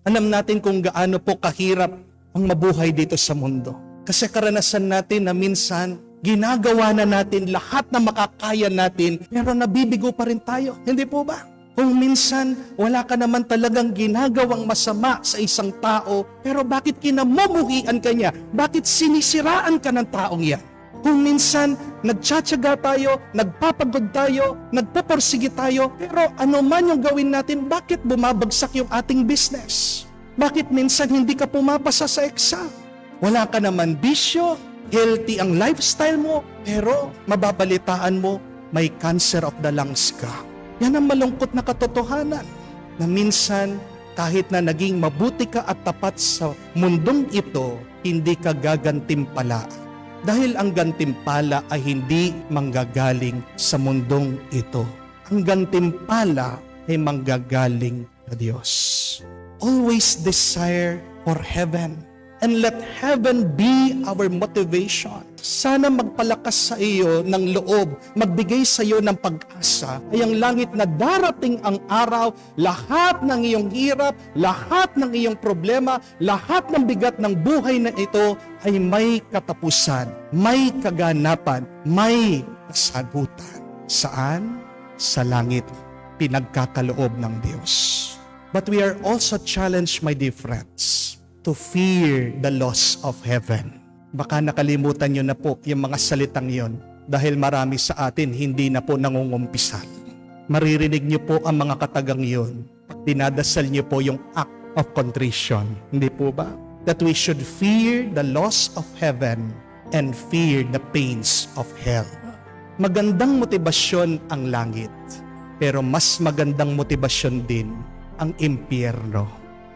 Alam natin kung gaano po kahirap ang mabuhay dito sa mundo. Kasi karanasan natin na minsan, ginagawa na natin lahat na makakaya natin, pero nabibigo pa rin tayo. Hindi po ba? Kung minsan, wala ka naman talagang ginagawang masama sa isang tao, pero bakit kinamumuhian ka niya? Bakit sinisiraan ka ng taong yan? Kung minsan, nagtsatsaga tayo, nagpapagod tayo, nagpupursige tayo, pero ano man yung gawin natin, bakit bumabagsak yung ating business? Bakit minsan hindi ka pumapasa sa exam? Wala ka naman bisyo, healthy ang lifestyle mo, pero mababalitaan mo, may cancer of the lungs ka. Yan ang malungkot na katotohanan, na minsan, kahit na naging mabuti ka at tapat sa mundong ito, hindi ka gagantimpalaan. Dahil ang gantimpala ay hindi manggagaling sa mundong ito. Ang gantimpala ay manggagaling sa Diyos. Always desire for heaven, and let heaven be our motivation. Sana magpalakas sa iyo ng loob, magbigay sa iyo ng pag-asa, ay ang langit na darating ang araw, lahat ng iyong hirap, lahat ng iyong problema, lahat ng bigat ng buhay na ito ay may katapusan, may kaganapan, may kasagutan. Saan? Sa langit, pinagkakaloob ng Diyos. But we are also challenged, my dear friends, to fear the loss of heaven. Baka nakalimutan nyo na po yung mga salitang yon dahil marami sa atin hindi na po nangungumpisal. Maririnig nyo po ang mga katagang yon. Dinadasal nyo po yung act of contrition. Hindi po ba? That we should fear the loss of heaven and fear the pains of hell. Magandang motibasyon ang langit, pero mas magandang motibasyon din ang impyerno.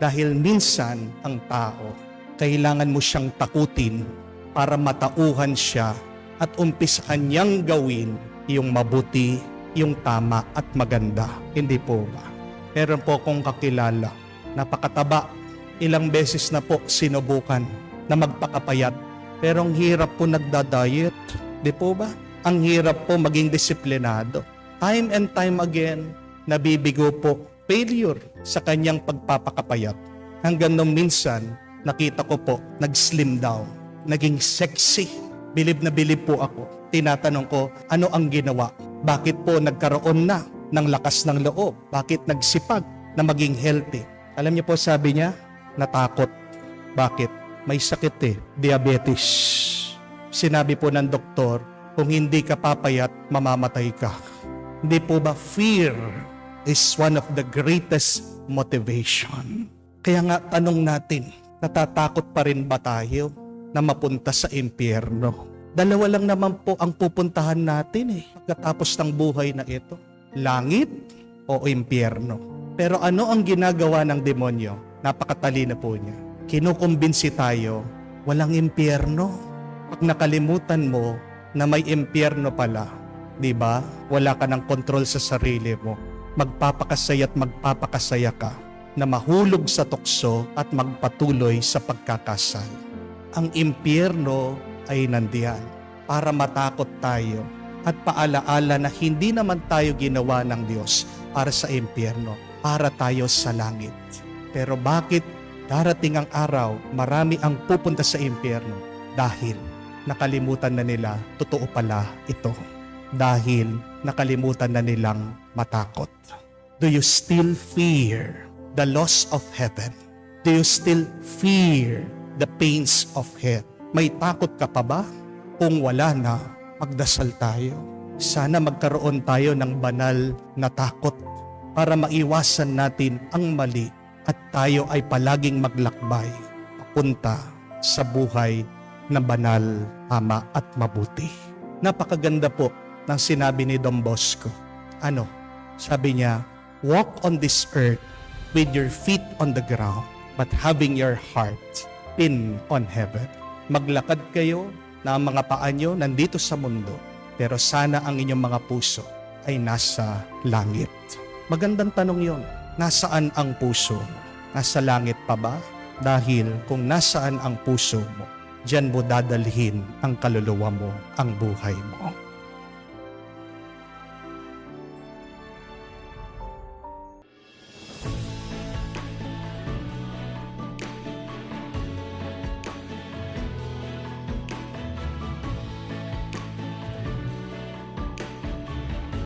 Dahil minsan ang tao, kailangan mo siyang takutin para matauhan siya at umpisahan niyang gawin yung mabuti, yung tama at maganda. Hindi po ba? Meron po akong kakilala, napakataba, ilang beses na po sinubukan na magpakapayat. Pero ang hirap po nagda-diet. Di po ba? Ang hirap po maging disiplinado. Time and time again, nabibigo po, failure sa kanyang pagpapakapayat. Hanggang nung minsan, nakita ko po, nag-slim down, naging sexy. Bilib na bilib po ako. Tinatanong ko, ano ang ginawa? Bakit po nagkaroon na ng lakas ng loob? Bakit nagsipag na maging healthy? Alam niyo po, sabi niya, natakot. Bakit? May sakit diabetes. Sinabi po ng doktor, kung hindi ka papayat, mamamatay ka. Hindi po ba fear is one of the greatest motivation? Kaya nga tanong natin, natatakot pa rin ba tayo na mapunta sa impyerno? Dalawa lang naman po ang pupuntahan natin pagkatapos ng buhay na ito. Langit o impyerno. Pero ano ang ginagawa ng demonyo? Napakatalino po niya. Kinukumbinsi tayo, walang impyerno. Pag nakalimutan mo na may impyerno pala, di ba? Wala ka ng kontrol sa sarili mo. Magpapakasaya at magpapakasaya ka na mahulog sa tukso at magpatuloy sa pagkakasal. Ang impyerno ay nandiyan para matakot tayo at paalaala na hindi naman tayo ginawa ng Diyos para sa impyerno, para tayo sa langit. Pero bakit darating ang araw, marami ang pupunta sa impyerno? Dahil nakalimutan na nila, totoo pala ito. Dahil nakalimutan na nilang matakot. Do you still fear the loss of heaven? Do you still fear the pains of hell? May takot ka pa ba? Kung wala na, magdasal tayo. Sana magkaroon tayo ng banal na takot para maiwasan natin ang mali at tayo ay palaging maglakbay papunta sa buhay na banal, tama at mabuti. Napakaganda po ng sinabi ni Don Bosco. Ano? Sabi niya, walk on this earth with your feet on the ground, but having your heart pinned on heaven. Maglakad kayo na ang mga paa nyo nandito sa mundo, pero sana ang inyong mga puso ay nasa langit. Magandang tanong yon. Nasaan ang puso mo? Nasa langit pa ba? Dahil kung nasaan ang puso mo, diyan mo dadalhin ang kaluluwa mo, ang buhay mo.